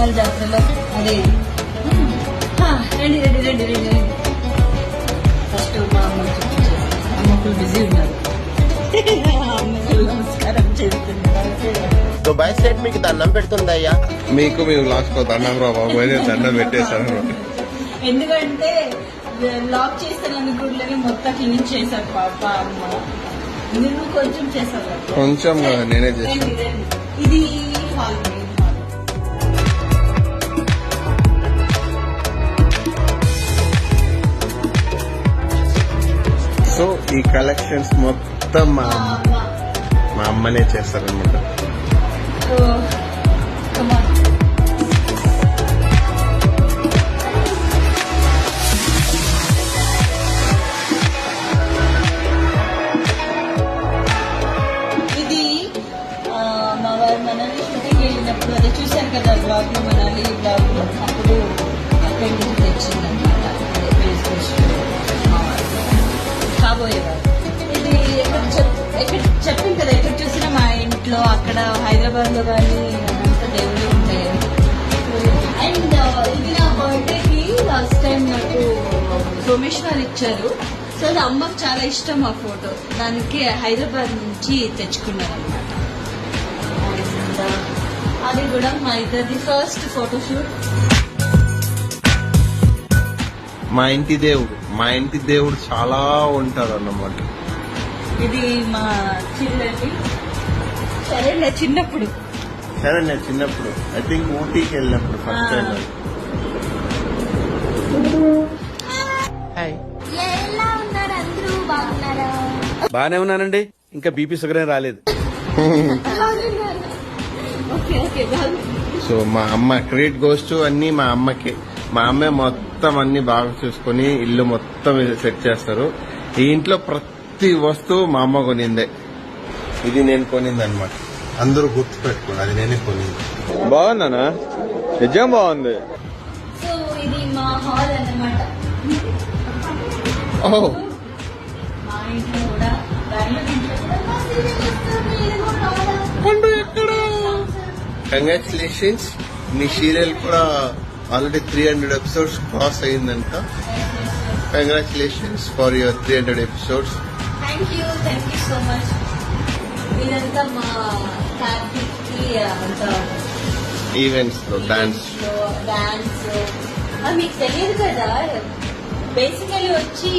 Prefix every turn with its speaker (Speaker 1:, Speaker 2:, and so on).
Speaker 1: తిరుమల జాతరలో అదే రండి రండి రండి రండి ఫస్ట్ మా అమ్మకు బిజీ ఉన్నారు. అమ్మకు నమస్కారం చేస్తున్నారు.
Speaker 2: దుబాయ్ స్టేట్ మీకు దండం పెడుతుంది అయ్యా.
Speaker 3: మీకు మేము లాస్ట్ దండం రా బాబు దండం పెట్టేశాను.
Speaker 1: ఎందుకంటే లాక్ చేస్తానని గుడ్లని మొత్తం క్లీన్ చేశారు పాప అమ్మ. నువ్వు కొంచెం చేసావు.
Speaker 3: కొంచెం నేనే చేశాను.
Speaker 1: ఇది హాల్.
Speaker 3: సో ఈ కలెక్షన్స్ మొత్తం మా అమ్మనే చేస్తారనమాట.
Speaker 1: ఇది మా వారు మనల్ని షూటింగ్ వెళ్ళినప్పుడు అదే చూశారు కదా బ్లాగ్ లో, మనాలి బ్లాగ్ లో, అప్పుడు అక్కడి నుంచి తెచ్చిందనమాట. కాబోయేవారు ఇది ఎక్కడ చెప్పింది కదా, ఎక్కడ చూసినా మా ఇంట్లో అక్కడ హైదరాబాద్ లో కానీ అంత దేవుడు ఉంటాయి. అండ్ ఇది నా బర్త్డేకి లాస్ట్ టైం నాకు సోమేశ్వర్ ఇచ్చారు. సో అది అమ్మకు చాలా ఇష్టం ఆ ఫోటో, దానికి హైదరాబాద్ నుంచి తెచ్చుకున్నారు అనమాట. అది కూడా మా ఇద్దరిది ఫస్ట్ ఫోటోషూట్.
Speaker 3: మా ఇంటి దేవుడు చాలా ఉంటారు అన్నమాట.
Speaker 1: ఇది మా చిన్నది సరేలే చిన్నప్పుడు.
Speaker 3: సరే నేను చిన్నప్పుడు ఐ థింక్ ఊటీకి వెళ్ళినప్పుడు ఫస్ట్ టైం.
Speaker 1: ఎలా ఉన్నారు అందరూ, బాగున్నారా?
Speaker 4: బానే ఉన్నానండి, ఇంకా బీపీ షుగర్ ఏం రాలేదు.
Speaker 1: Okay okay.
Speaker 3: సో మా అమ్మ క్రెడిట్ గోస్ టు అన్ని మా అమ్మకి. మా అమ్మే మొత్తం అన్ని బాగా చూసుకుని ఇల్లు మొత్తం సెట్ చేస్తారు. ఈ ఇంట్లో ప్రతి వస్తువు మా అమ్మ కొనిందే. ఇది నేను కొనింది అనమాట. అందరూ గుర్తు పెట్టుకోండి, అది నేనే కొనింది.
Speaker 4: బాగుందనా? నిజం బాగుంది.
Speaker 1: సో ఇది మా హాల్ అన్నమాట. మా ఇంట్లో కూడా
Speaker 3: కంగ్రాచులేషన్స్, మీ సీరియల్ కూడా ఆల్రెడీ 300 ఎపిసోడ్స్ క్రాస్ అయిందంట. Congratulations for your 300 episodes.
Speaker 1: Thank you so much. ఇదంతా మా కార్తీక్ కి అంతా
Speaker 3: ఈవెంట్స్ లో డాన్స్
Speaker 1: మీకు తెలియదు కదా, బేసికలీ వచ్చి